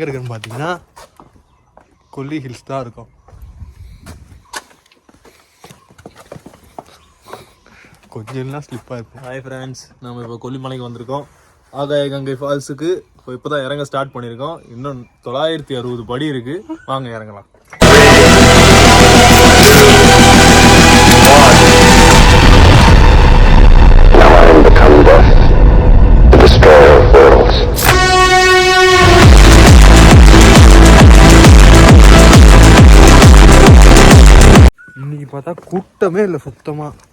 எங்கே இருக்குன்னு பார்த்தீங்கன்னா கொல்லி ஹில்ஸ் தான் இருக்கும். கொஞ்சம் எல்லாம் ஸ்லிப்பாக இருக்கும். ஹாய் ஃப்ரெண்ட்ஸ், நம்ம இப்போ கொல்லிமலைக்கு வந்திருக்கோம். ஆகாய கங்கை ஃபால்ஸுக்கு இப்போ தான் இறங்க ஸ்டார்ட் பண்ணியிருக்கோம். இன்னும் 960 படி இருக்குது. வாங்க இறங்கலாம். இன்னைக்கு பார்த்தா கூட்டமே இல்லை, சுத்தமாக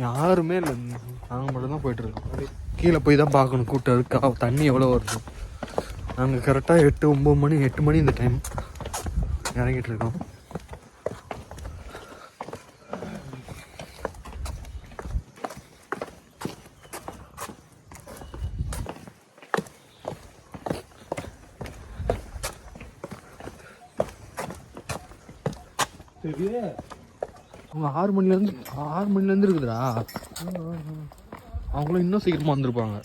யாருமே இல்லை. நாங்கள் மட்டும்தான் போயிட்டுருக்கோம். கீழே போய் தான் பார்க்கணும் கூட்டம் இருக்கா, தண்ணி எவ்வளோ வருது. நாங்கள் கரெக்டாக 8 மணி இந்த டைம் இறங்கிட்டு இருக்கோம். அவங்க 6 மணிலேருந்து இருக்குதுடா. அவங்களும் இன்னும் சீக்கிரமாக வந்திருப்பாங்க.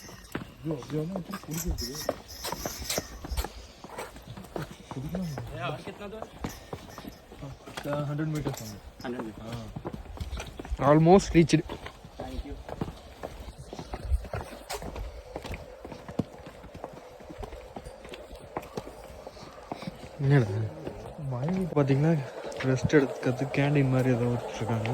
100 meters ஆல்மோஸ்ட் ரீச்டு. என்னடா மழை பார்த்தீங்கன்னா ரெஸ்ட் எடுத்துக்கிறது கேண்டீன் மாதிரி ஏதோ வச்சுருக்காங்க.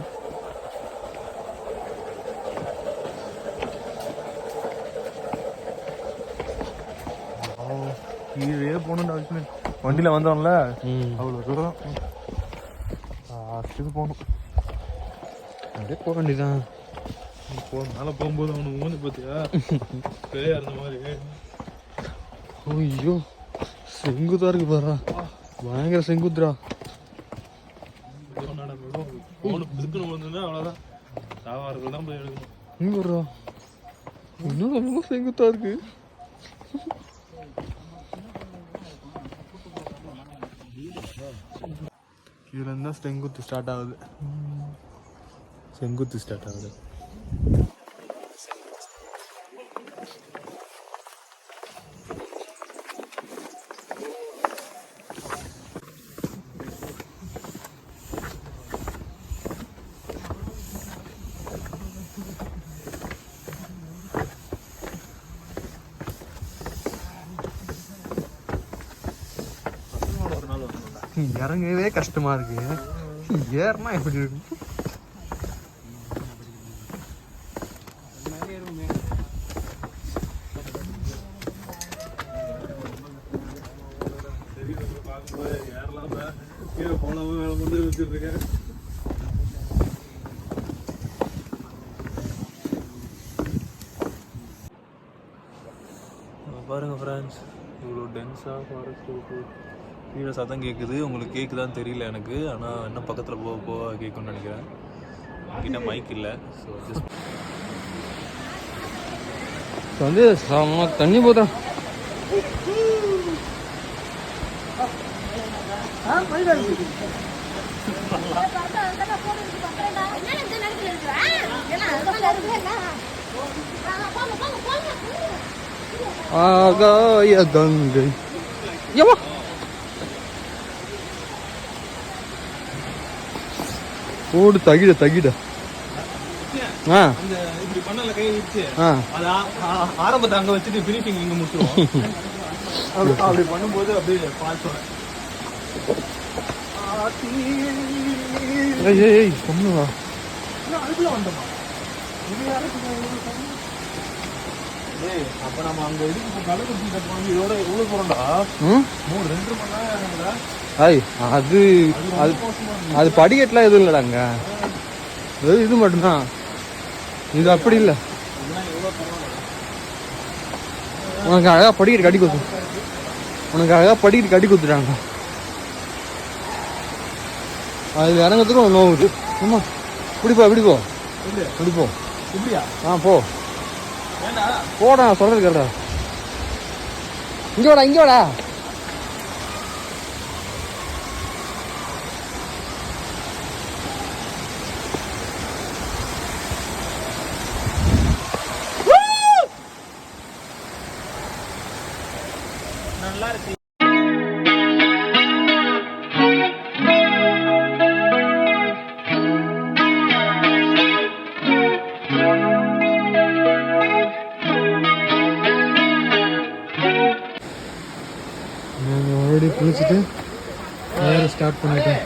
கீழே போகணும்னு அவசியம் வண்டியில் வந்தோம்ல, அவ்வளோ தூரம் ஆற்றுக்கு போகணும். அப்படியே போக வேண்டியதான். மேலே போகும்போது அவனுக்கு ஊந்து பார்த்தியா பெரிய இருந்த மாதிரி. ஐயோ செங்குத்தாக இருக்கு பாரா, பயங்கர செங்குத்துரா. அவ்வளோதான் சாவார்கள் தான் போய் எடுக்கணும். இங்கே வர்றா இன்னும் ரொம்ப செங்குத்தாக இருக்கு. இதுல இருந்தா செங்குத்து ஸ்டார்ட் ஆகுது. இறங்கவே கஷ்டமா இருக்கு, ஏறனா எப்படி இருக்கும்? பாருங்க ஃப்ரெண்ட்ஸ், இவ்வளோ டென்ஸாக ஃபாரஸ்ட் இருக்கு. கீழே சத்தம் கேட்குது, உங்களுக்கு கேட்குதான்னு தெரியல எனக்கு. ஆனால் இன்னும் பக்கத்தில் போக கேட்கும்னு நினைக்கிறேன். என்கிட்ட மைக் இல்லை. ஸோ ஜஸ்ட் வந்து தண்ணி போதா. ஆகாய கங்கை எவா ஓடு தகிட இப்படி பண்ணல கை வச்சு ஆரம்பத்தை அங்க வச்சுட்டு ஃபினிஷிங் இங்க முடிச்சிருவோம். அப்படி பண்ணும்போது அப்படியே பால்ஸ் பொண்ணுவா அதுக்குள்ள வந்தோமா. அப்ப நம்ம அங்க இருக்கு கலக்குச்சி கட்டுவாங்க. இதோட எவ்வளவு போறோம்டா? 2 மணி நேரம். அது படிக்கட்டுலாம் எதுவும் இல்லடாங்க, இது மட்டும்தான். இது அப்படி இல்லை. உனக்கு அழகா படிக்கட்டு கட்டி கொடுத்துட்டாங்க. அது இறங்கிறதுக்கும் நோவுது. ஆமா இப்படி போ. இப்படியா? போ போடா, சொல்றது கேட்டா. இங்க வாடா. நல்லா இருக்கு. ஆல்ரெடி குளிச்சுட்டு வேறு ஸ்டார்ட் பண்ணிட்டேன்.